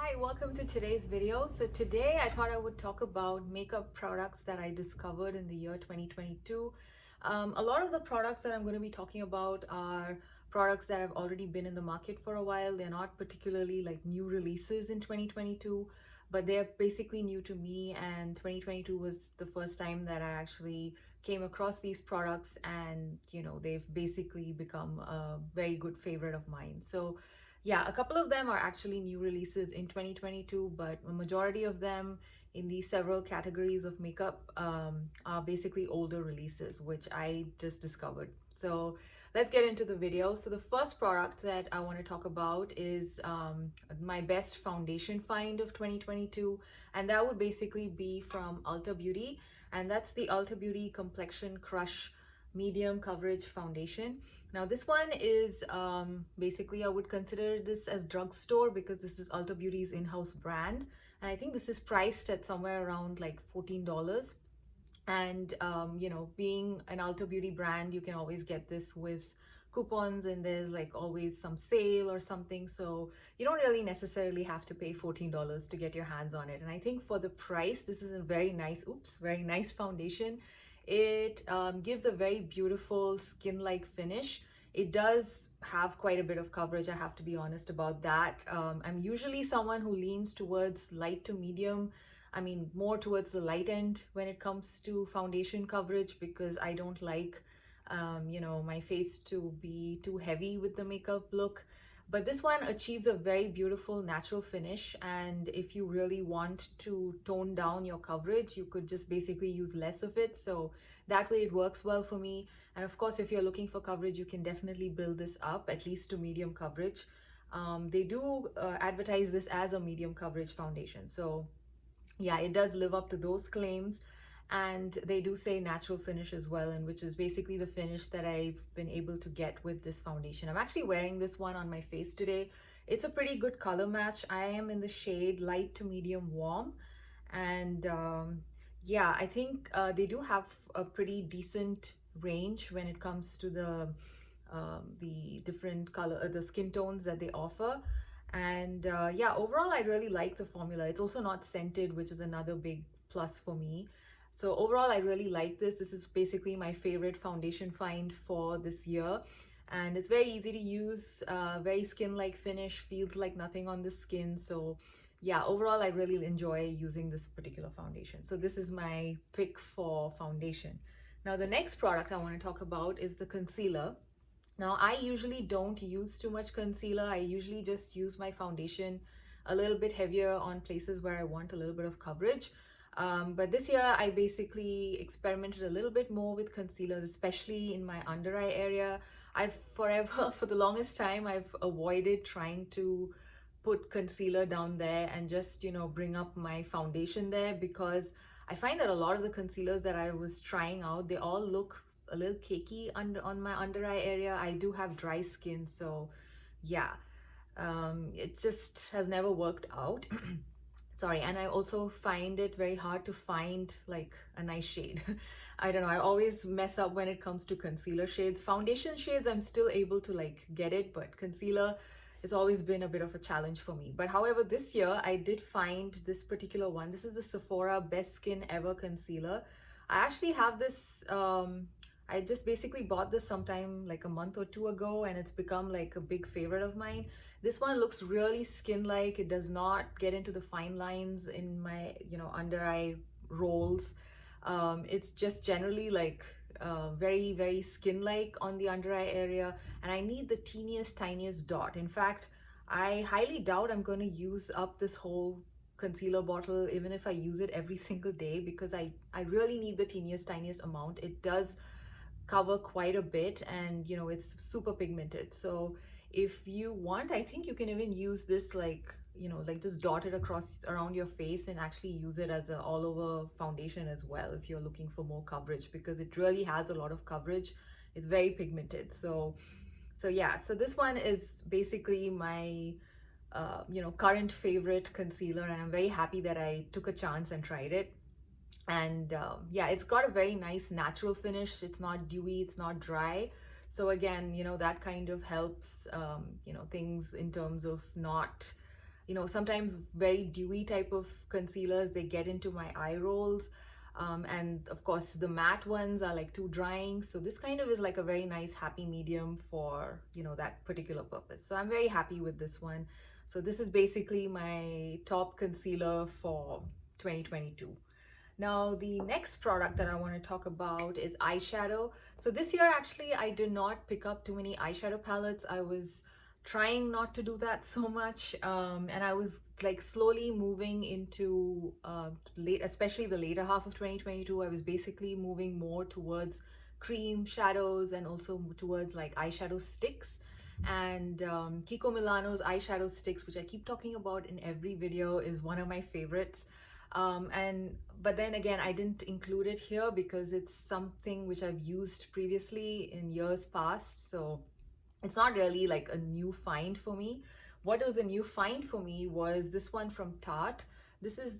Hi, welcome to today's video. So today I thought I would talk about makeup products that I discovered in the year 2022. A lot of the products that I'm going to be talking about are products that have already been in the market for a while. They're not particularly like new releases in 2022, but they're basically new to me, and 2022 was the first time that I actually came across these products, and they've basically become a very good favorite of mine. So yeah, a couple of them are actually new releases in 2022, but a majority of them in the several categories of makeup are basically older releases, which I just discovered. So let's get into the video. So the first product that I want to talk about is my best foundation find of 2022, and that would basically be from Ulta Beauty, and that's the Ulta Beauty Complexion Crush Medium Coverage Foundation. Now this one is basically I would consider this as drugstore because this is Ulta Beauty's in-house brand, and I think this is priced at somewhere around like $14. And being an Ulta Beauty brand, you can always get this with coupons, and there's like always some sale or something, so you don't really necessarily have to pay $14 to get your hands on it. And I think for the price, this is a very nice foundation. It gives a very beautiful skin-like finish. It does have quite a bit of coverage, I have to be honest about that. I'm usually someone who leans towards light to medium. I mean, more towards the light end when it comes to foundation coverage, because I don't like, my face to be too heavy with the makeup look. But this one achieves a very beautiful natural finish, and if you really want to tone down your coverage, you could just basically use less of it. So that way it works well for me. And of course, if you're looking for coverage, you can definitely build this up at least to medium coverage. They do advertise this as a medium coverage foundation. So yeah, it does live up to those claims. And they do say natural finish as well, and which is basically the finish that I've been able to get with this foundation. I'm actually wearing this one on my face today. It's a pretty good color match. I am in the shade light to medium warm. And yeah, I think they do have a pretty decent range when it comes to the different color, the skin tones that they offer. And yeah, overall, I really like the formula. It's also not scented, which is another big plus for me. So overall, I really like this. This is basically my favorite foundation find for this year. And it's very easy to use, very skin-like finish, feels like nothing on the skin. So yeah, overall, I really enjoy using this particular foundation. So this is my pick for foundation. Now, the next product I want to talk about is the concealer. Now, I usually don't use too much concealer. I usually just use my foundation a little bit heavier on places where I want a little bit of coverage. But this year, I basically experimented a little bit more with concealer, especially in my under eye area. I've forever, for the longest time, I've avoided trying to put concealer down there and just, bring up my foundation there, because I find that a lot of the concealers that I was trying out, they all look a little cakey on my under eye area. I do have dry skin, so yeah, it just has never worked out. Sorry. And I also find it very hard to find like a nice shade. I don't know, I always mess up when it comes to concealer shades. Foundation shades, I'm still able to like get it, but concealer has always been a bit of a challenge for me. But however, this year I did find this particular one. This is the Sephora Best Skin Ever Concealer. I actually have this, I just basically bought this sometime like a month or two ago, and it's become like a big favorite of mine. This one looks really skin-like. It does not get into the fine lines in my, under eye rolls. It's just generally like very, very skin-like on the under eye area, and I need the teeniest, tiniest dot. In fact, I highly doubt I'm going to use up this whole concealer bottle, even if I use it every single day, because I really need the teeniest, tiniest amount. It does cover quite a bit, and it's super pigmented. So if you want, I think you can even use this like like just dot it across around your face and actually use it as a all over foundation as well if you're looking for more coverage, because it really has a lot of coverage. It's very pigmented. So yeah, so this one is basically my current favorite concealer, and I'm very happy that I took a chance and tried it. And yeah, it's got a very nice natural finish. It's not dewy, it's not dry. So again, that kind of helps things in terms of not sometimes very dewy type of concealers, they get into my eye rolls. And of course, the matte ones are like too drying. So this kind of is like a very nice happy medium for, that particular purpose. So I'm very happy with this one. So this is basically my top concealer for 2022. Now, the next product that I want to talk about is eyeshadow. So this year, actually, I did not pick up too many eyeshadow palettes. I was trying not to do that so much. And I was like slowly moving into especially the later half of 2022, I was basically moving more towards cream shadows and also towards like eyeshadow sticks. And Kiko Milano's eyeshadow sticks, which I keep talking about in every video, is one of my favorites. But then again, I didn't include it here because it's something which I've used previously in years past. So it's not really like a new find for me. What was a new find for me was this one from Tarte. This is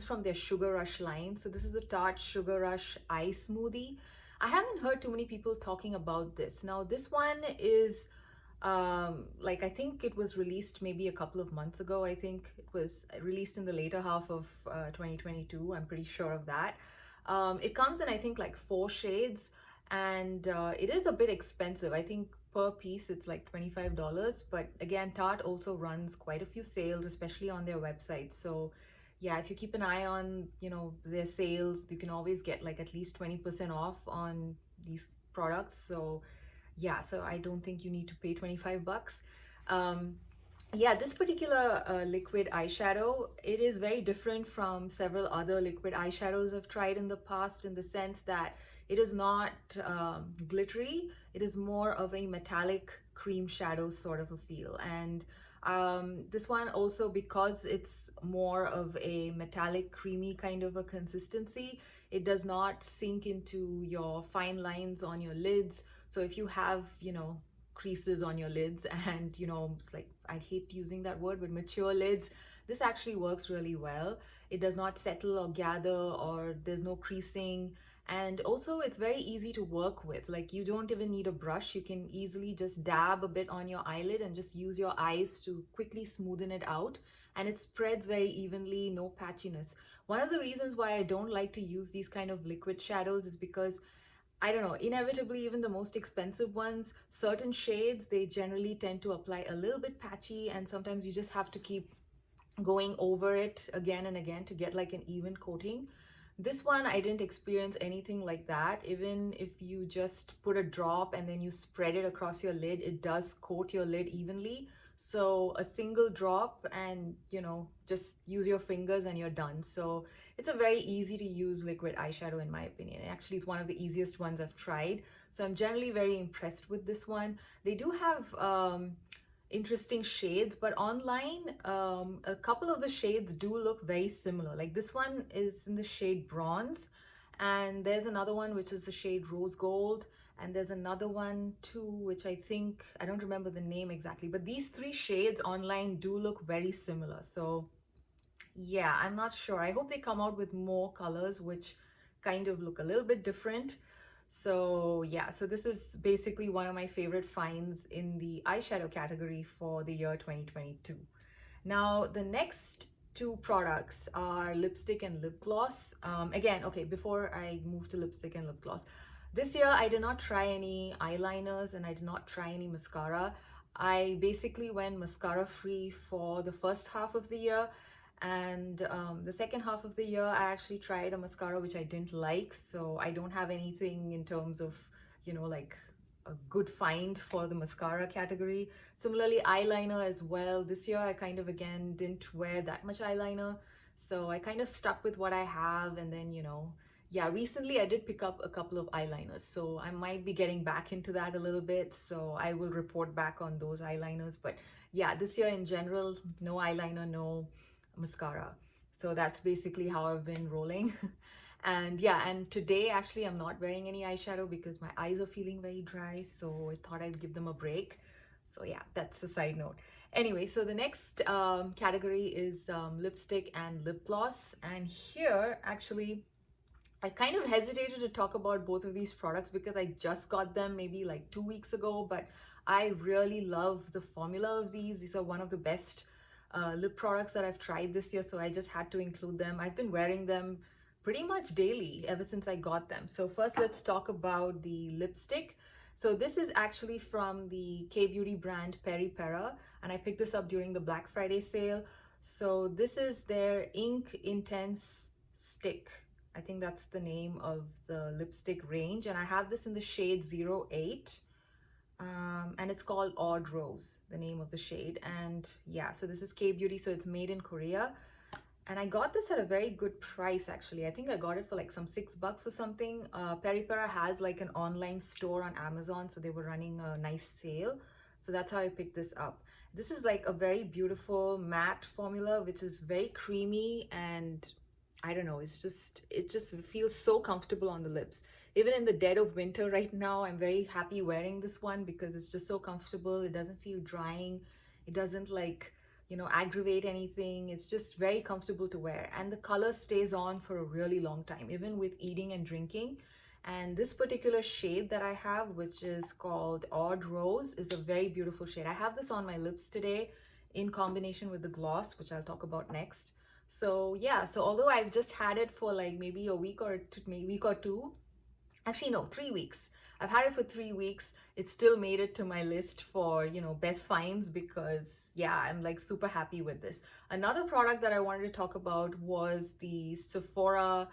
from their Sugar Rush line. So this is the Tarte Sugar Rush Eye Smoothie. I haven't heard too many people talking about this. Now this one is like, I think it was released maybe a couple of months ago. I think it was released in the later half of 2022. I'm pretty sure of that. It comes in, I think, like 4 shades, and it is a bit expensive. I think per piece it's like $25, but again, Tarte also runs quite a few sales, especially on their website. So yeah, if you keep an eye on, their sales, you can always get like at least 20% off on these products. So yeah, so I don't think you need to pay 25 bucks. Yeah, this particular liquid eyeshadow, it is very different from several other liquid eyeshadows I've tried in the past, in the sense that it is not glittery. It is more of a metallic cream shadow sort of a feel. And this one also, because it's more of a metallic creamy kind of a consistency, it does not sink into your fine lines on your lids. So if you have, creases on your lids and, it's like, I hate using that word, but mature lids, this actually works really well. It does not settle or gather, or there's no creasing. And also it's very easy to work with. Like, you don't even need a brush. You can easily just dab a bit on your eyelid and just use your eyes to quickly smoothen it out. And it spreads very evenly, no patchiness. One of the reasons why I don't like to use these kind of liquid shadows is because, I don't know, inevitably, even the most expensive ones, certain shades, they generally tend to apply a little bit patchy, and sometimes you just have to keep going over it again and again to get like an even coating. This one, I didn't experience anything like that. Even if you just put a drop and then you spread it across your lid, it does coat your lid evenly. So a single drop and, just use your fingers and you're done. So it's a very easy to use liquid eyeshadow, in my opinion. Actually, it's one of the easiest ones I've tried. So I'm generally very impressed with this one. They do have interesting shades, but online a couple of the shades do look very similar. Like, this one is in the shade bronze, and there's another one which is the shade rose gold, and there's another one too which I think, I don't remember the name exactly, but these 3 shades online do look very similar. So yeah, I'm not sure. I hope they come out with more colors which kind of look a little bit different. So yeah, so this is basically one of my favorite finds in the eyeshadow category for the year 2022. Now, the next 2 products are lipstick and lip gloss. Again, okay, before I move to lipstick and lip gloss, this year I did not try any eyeliners and I did not try any mascara. I basically went mascara free for the first half of the year. And the second half of the year, I actually tried a mascara which I didn't like. So I don't have anything in terms of, like a good find for the mascara category. Similarly, eyeliner as well. This year, I kind of, again, didn't wear that much eyeliner. So I kind of stuck with what I have. And then, yeah, recently I did pick up a couple of eyeliners. So I might be getting back into that a little bit. So I will report back on those eyeliners. But yeah, this year in general, no eyeliner, no mascara. So that's basically how I've been rolling. And yeah, and today actually I'm not wearing any eyeshadow because my eyes are feeling very dry, so I thought I'd give them a break. So yeah, that's a side note. Anyway, so the next category is lipstick and lip gloss. And here, actually, I kind of hesitated to talk about both of these products because I just got them maybe like 2 weeks ago, but I really love the formula of these. These are one of the best lip products that I've tried this year, so I just had to include them. I've been wearing them pretty much daily ever since I got them. So first let's talk about the lipstick. So this is actually from the K-beauty brand Peripera, and I picked this up during the Black Friday sale. So this is their Ink Intense Stick. I think that's the name of the lipstick range, and I have this in the shade 08. And it's called Odd Rose, the name of the shade. And yeah, so this is K-beauty, so it's made in Korea. And I got this at a very good price, actually. I think I got it for like some $6 or something. Peripera has like an online store on Amazon, so they were running a nice sale. So that's how I picked this up. This is like a very beautiful matte formula, which is very creamy, and I don't know, it just feels so comfortable on the lips. Even in the dead of winter right now, I'm very happy wearing this one because it's just so comfortable. It doesn't feel drying. It doesn't like, you know, aggravate anything. It's just very comfortable to wear, and the color stays on for a really long time, even with eating and drinking. And this particular shade that I have, which is called Odd Rose, is a very beautiful shade. I have this on my lips today in combination with the gloss, which I'll talk about next. So yeah, so although I've just had it for like maybe a week or two, actually no, 3 weeks. I've had it for 3 weeks. It still made it to my list for, you know, best finds because yeah, I'm like super happy with this. Another product that I wanted to talk about was the Sephora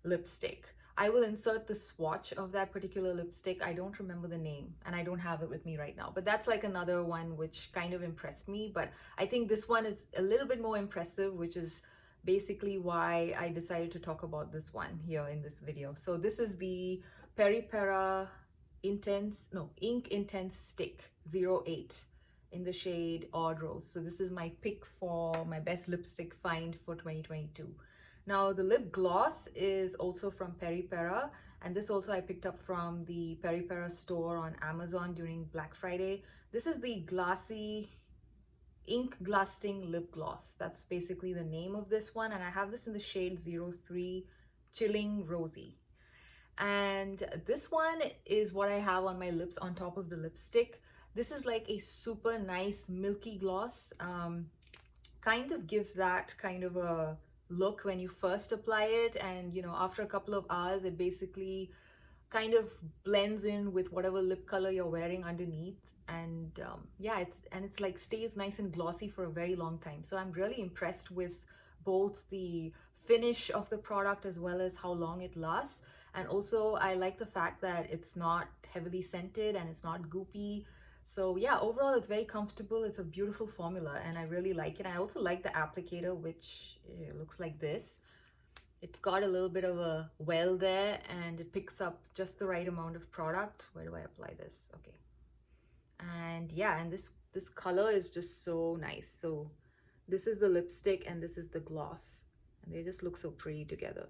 lipstick. I will insert the swatch of that particular lipstick. I don't remember the name and I don't have it with me right now, but that's like another one which kind of impressed me. But I think this one is a little bit more impressive, which is basically why I decided to talk about this one here in this video. So this is the Peripera Ink Intense Stick 08 in the shade Odd Rose. So this is my pick for my best lipstick find for 2022. Now the lip gloss is also from Peripera, and this also I picked up from the Peripera store on Amazon during Black Friday. This is the Glassy Ink Glasting Lip Gloss. That's basically the name of this one, and I have this in the shade 03 Chilling Rosy. And this one is what I have on my lips on top of the lipstick. This is like a super nice milky gloss. Kind of gives that kind of a look when you first apply it, and you know, after a couple of hours it basically kind of blends in with whatever lip color you're wearing underneath. And yeah, it's like stays nice and glossy for a very long time. So I'm really impressed with both the finish of the product as well as how long it lasts. And also I like the fact that it's not heavily scented and it's not goopy. So yeah, overall it's very comfortable. It's a beautiful formula and I really like it. I also like the applicator, which looks like this. It's got a little bit of a well there and it picks up just the right amount of product. Where do I apply this? Okay. And yeah, and this color is just so nice. So this is the lipstick and this is the gloss, and they just look so pretty together.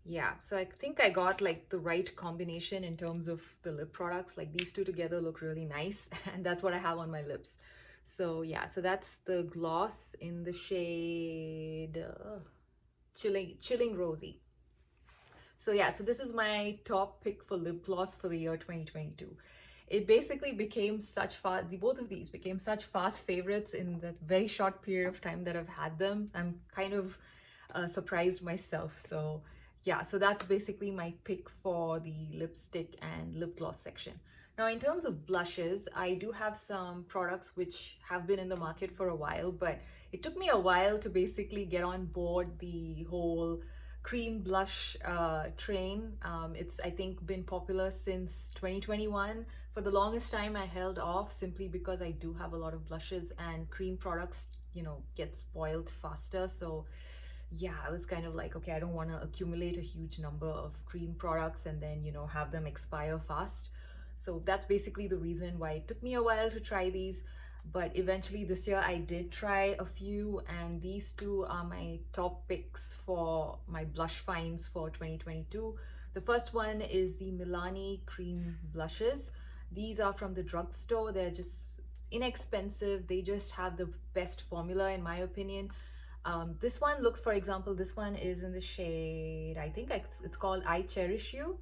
Yeah, so I think I got like the right combination in terms of the lip products. Like these two together look really nice and that's what I have on my lips. So yeah, so that's the gloss in the shade Chilling Rosy. So yeah, so this is my top pick for lip gloss for the year 2022. It basically became both of these became such fast favorites in that very short period of time that I've had them. I'm kind of surprised myself. So yeah, so that's basically my pick for the lipstick and lip gloss section. Now, in terms of blushes, I do have some products which have been in the market for a while, but it took me a while to basically get on board the whole cream blush train. It's, I think, been popular since 2021. For the longest time, I held off simply because I do have a lot of blushes and cream products, you know, get spoiled faster. So yeah, I was kind of like, okay, I don't want to accumulate a huge number of cream products and then, you know, have them expire fast. So that's basically the reason why it took me a while to try these. But eventually this year I did try a few, and these two are my top picks for my blush finds for 2022. The first one is the Milani Cream Blushes. These are from the drugstore. They're just inexpensive. They just have the best formula in my opinion. This one looks, for example, this one is in the shade, I think it's called I Cherish You.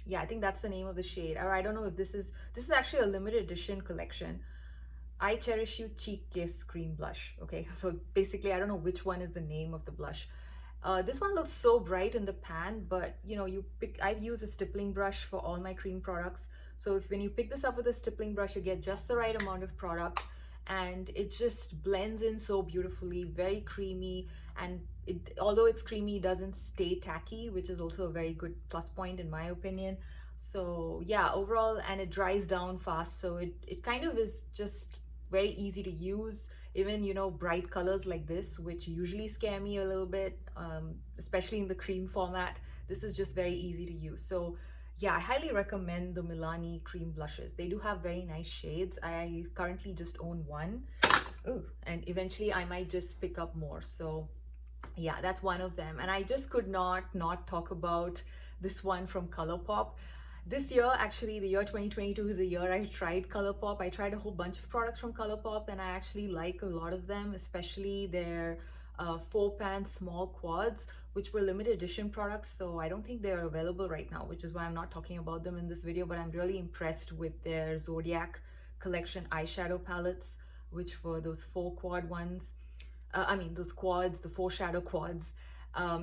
Yeah, I think that's the name of the shade. Or I don't know if this is actually a limited edition collection. I Cherish You Cheek Kiss Cream Blush. Okay, so basically, I don't know which one is the name of the blush. This one looks so bright in the pan, but you know, I've used a stippling brush for all my cream products. So when you pick this up with a stippling brush, you get just the right amount of product and it just blends in so beautifully, very creamy. And although it's creamy, it doesn't stay tacky, which is also a very good plus point in my opinion. So yeah, overall, and it dries down fast. So it kind of is just very easy to use. Even, you know, bright colors like this, which usually scare me a little bit, especially in the cream format, this is just very easy to use. So yeah, I highly recommend the Milani cream blushes. They do have very nice shades. I currently just own one. Ooh, and eventually I might just pick up more. So yeah, that's one of them. And I just could not talk about this one from ColourPop. This year, actually, the year 2022 is the year I tried ColourPop. I tried a whole bunch of products from ColourPop and I actually like a lot of them, especially their 4-pan small quads, which were limited edition products. So I don't think they're available right now, which is why I'm not talking about them in this video, but I'm really impressed with their Zodiac collection eyeshadow palettes, which were those 4-quad ones. Those quads, the 4 shadow quads.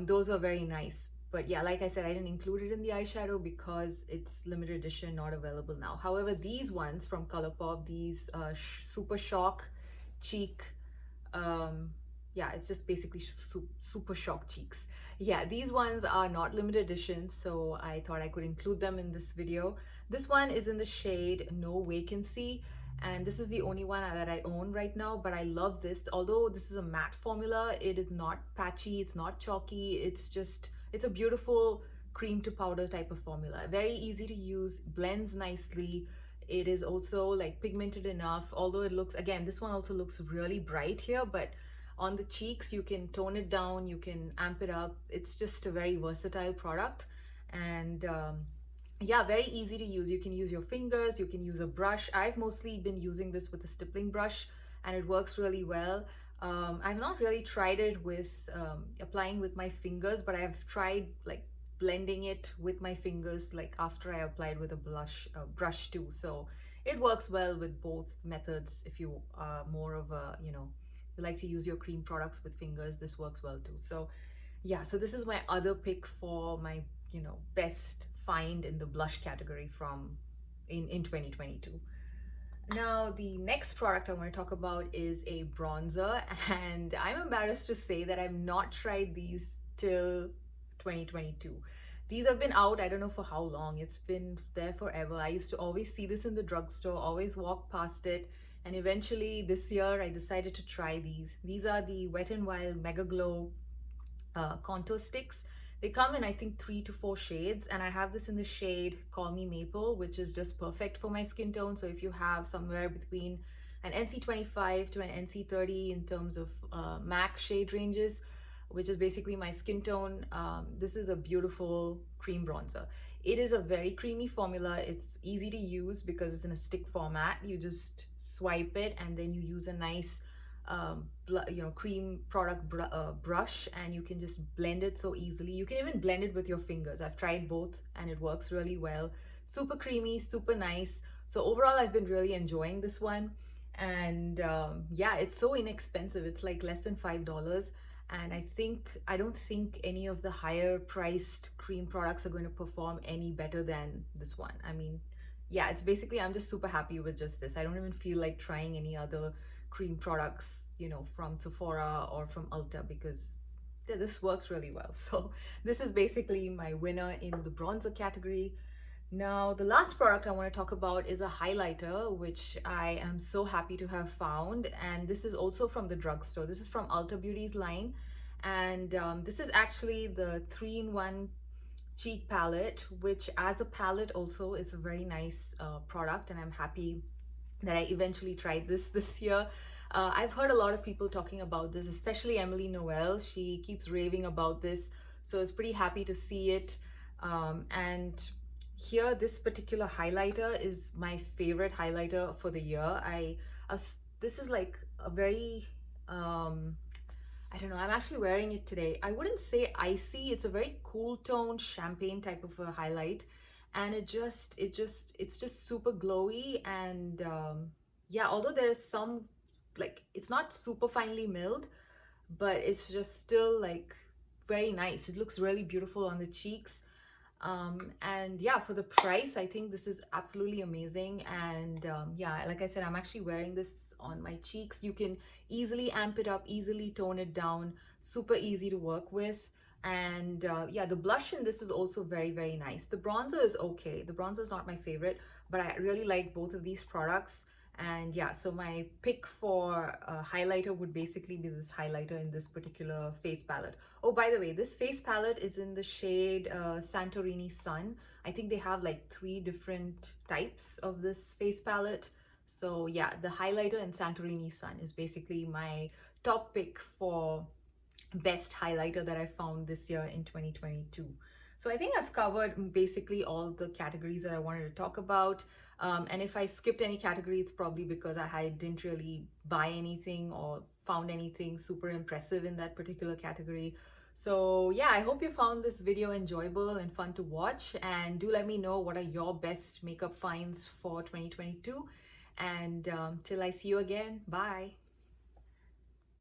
Those are very nice. But yeah, like I said, I didn't include it in the eyeshadow because it's limited edition, not available now. However, these ones from ColourPop, these Super Shock Cheek, yeah, it's just basically Super Shock Cheeks. Yeah, these ones are not limited edition, so I thought I could include them in this video. This one is in the shade No Vacancy, and this is the only one that I own right now, but I love this. Although this is a matte formula, it is not patchy, it's not chalky, it's a beautiful cream to powder type of formula. Very easy to use, blends nicely. It is also like pigmented enough, although it looks, again, this one also looks really bright here, but on the cheeks you can tone it down, you can amp it up. It's just a very versatile product. And yeah, very easy to use. You can use your fingers, you can use a brush. I've mostly been using this with a stippling brush and it works really well. I've not really tried it with applying with my fingers, but I've tried like blending it with my fingers like after I applied with a brush too. So it works well with both methods. If you are more of a, you know, you like to use your cream products with fingers, this works well too. So yeah, so this is my other pick for my, you know, best find in the blush category from in 2022. Now, the next product I want to talk about is a bronzer, and I'm embarrassed to say that I've not tried these till 2022. These have been out, I don't know for how long. It's been there forever. I used to always see this in the drugstore, always walk past it, and eventually this year I decided to try these. These are the Wet n Wild Mega Glow contour sticks. They come in, I think, 3 to 4 shades, and I have this in the shade Call Me Maple, which is just perfect for my skin tone. So if you have somewhere between an NC25 to an NC30 in terms of MAC shade ranges, which is basically my skin tone, this is a beautiful cream bronzer. It is a very creamy formula. It's easy to use because it's in a stick format. You just swipe it and then you use a nice cream product brush, and you can just blend it so easily. You can even blend it with your fingers. I've tried both and it works really well. Super creamy, super nice. So overall, I've been really enjoying this one. And yeah, it's so inexpensive. It's like less than $5. And I don't think any of the higher priced cream products are going to perform any better than this one. I mean, yeah, it's basically, I'm just super happy with just this. I don't even feel like trying any other cream products, you know, from Sephora or from Ulta, because this works really well. So this is basically my winner in the bronzer category. Now, the last product I want to talk about is a highlighter, which I am so happy to have found. And this is also from the drugstore. This is from Ulta Beauty's line. And this is actually the 3-in-1 cheek palette, which as a palette also is a very nice product. And I'm happy that I eventually tried this year. I've heard a lot of people talking about this, especially Emily Noel. She keeps raving about this. So I was pretty happy to see it. And here, this particular highlighter is my favorite highlighter for the year. This is like a very, I don't know, I'm actually wearing it today. I wouldn't say icy. It's a very cool tone champagne type of a highlight. And it's just super glowy, and yeah, although there is some, like, it's not super finely milled, but it's just still like very nice. It looks really beautiful on the cheeks. And yeah, for the price, I think this is absolutely amazing. And yeah, like I said, I'm actually wearing this on my cheeks. You can easily amp it up, easily tone it down, super easy to work with. And yeah, the blush in this is also very, very nice. The bronzer is okay. The bronzer is not my favorite, but I really like both of these products. And yeah, so my pick for highlighter would basically be this highlighter in this particular face palette. Oh, by the way, this face palette is in the shade Santorini Sun. I think they have like 3 different types of this face palette. So yeah, the highlighter in Santorini Sun is basically my top pick for best highlighter that I found this year in 2022. So I think I've covered basically all the categories that I wanted to talk about. And if I skipped any category, it's probably because I didn't really buy anything or found anything super impressive in that particular category. So yeah, I hope you found this video enjoyable and fun to watch. And do let me know what are your best makeup finds for 2022. And till I see you again, bye.